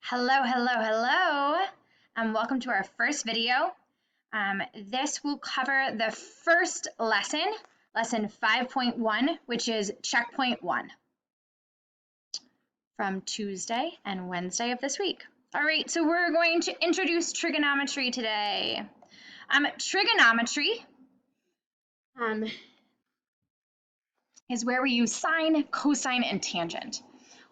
Hello, hello, hello, and welcome to our first video. This will cover the first lesson, lesson 5.1, which is checkpoint 1 from Tuesday and Wednesday of this week. All right, so we're going to introduce trigonometry today. Trigonometry is where we use sine, cosine, and tangent.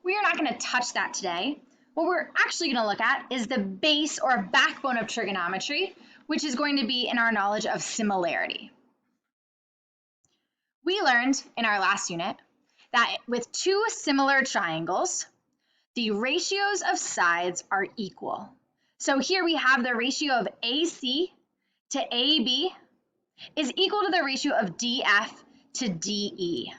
We are not going to touch that today. What we're actually going to look at is the base or backbone of trigonometry, which is going to be in our knowledge of similarity. We learned in our last unit that with two similar triangles, the ratios of sides are equal. So here we have the ratio of AC to AB is equal to the ratio of DF to DE.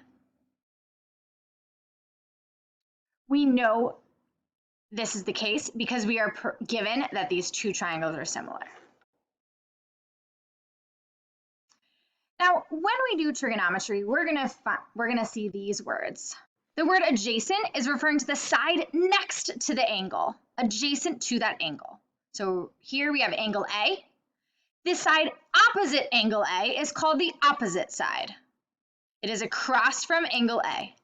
We know this is the case because we are given that these two triangles are similar. Now, when we do trigonometry, we're gonna see these words. The word adjacent is referring to the side next to the angle, adjacent to that angle. So here we have angle A. This side opposite angle A is called the opposite side. It is across from angle A.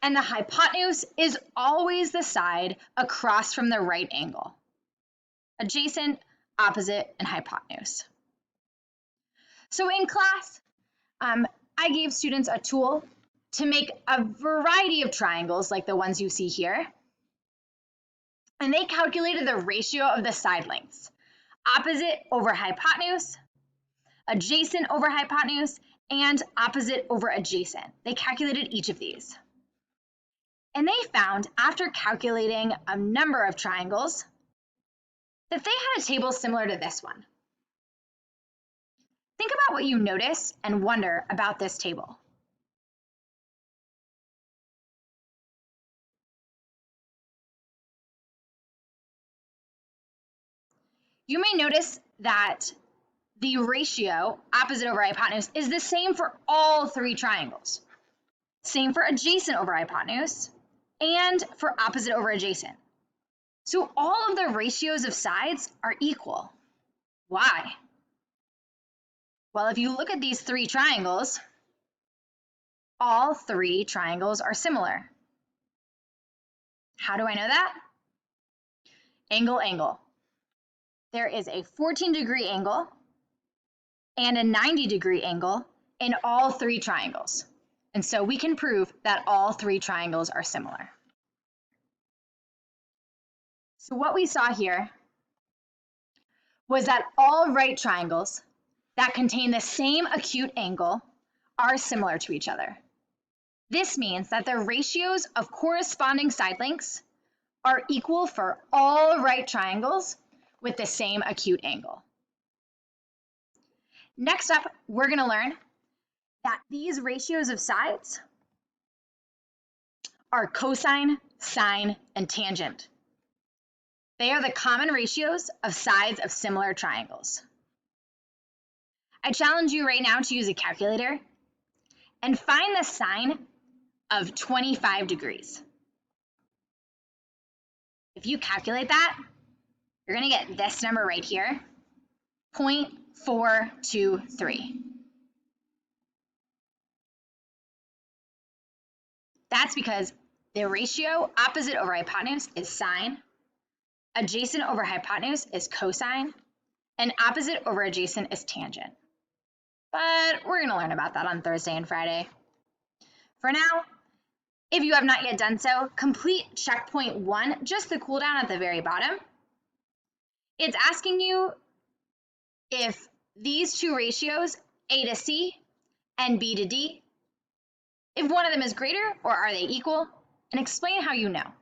And the hypotenuse is always the side across from the right angle. Adjacent, opposite, and hypotenuse. So in class, I gave students a tool to make a variety of triangles like the ones you see here. And they calculated the ratio of the side lengths. Opposite over hypotenuse, adjacent over hypotenuse, and opposite over adjacent. They calculated each of these. And they found, after calculating a number of triangles, that they had a table similar to this one. Think about what you notice and wonder about this table. You may notice that the ratio, opposite over hypotenuse, is the same for all three triangles. Same for adjacent over hypotenuse, and for opposite over adjacent. So all of the ratios of sides are equal. Why? Well, if you look at these three triangles, all three triangles are similar. How do I know that? Angle, angle. There is a 14-degree angle and a 90-degree angle in all three triangles. And so we can prove that all three triangles are similar. So what we saw here was that all right triangles that contain the same acute angle are similar to each other. This means that the ratios of corresponding side lengths are equal for all right triangles with the same acute angle. Next up, we're going to learn that these ratios of sides are cosine, sine, and tangent. They are the common ratios of sides of similar triangles. I challenge you right now to use a calculator and find the sine of 25 degrees. If you calculate that, you're going to get this number right here, 0.423. That's because the ratio opposite over hypotenuse is sine, adjacent over hypotenuse is cosine, and opposite over adjacent is tangent. But we're going to learn about that on Thursday and Friday. For now, if you have not yet done so, complete checkpoint 1, just the cool down at the very bottom. It's asking you if these two ratios, A to C and B to D, if one of them is greater or are they equal, and explain how you know.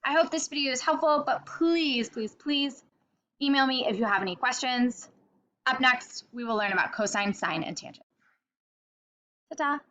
I hope this video is helpful, but please, please, please email me if you have any questions. Up next, we will learn about cosine, sine, and tangent. Ta-ta!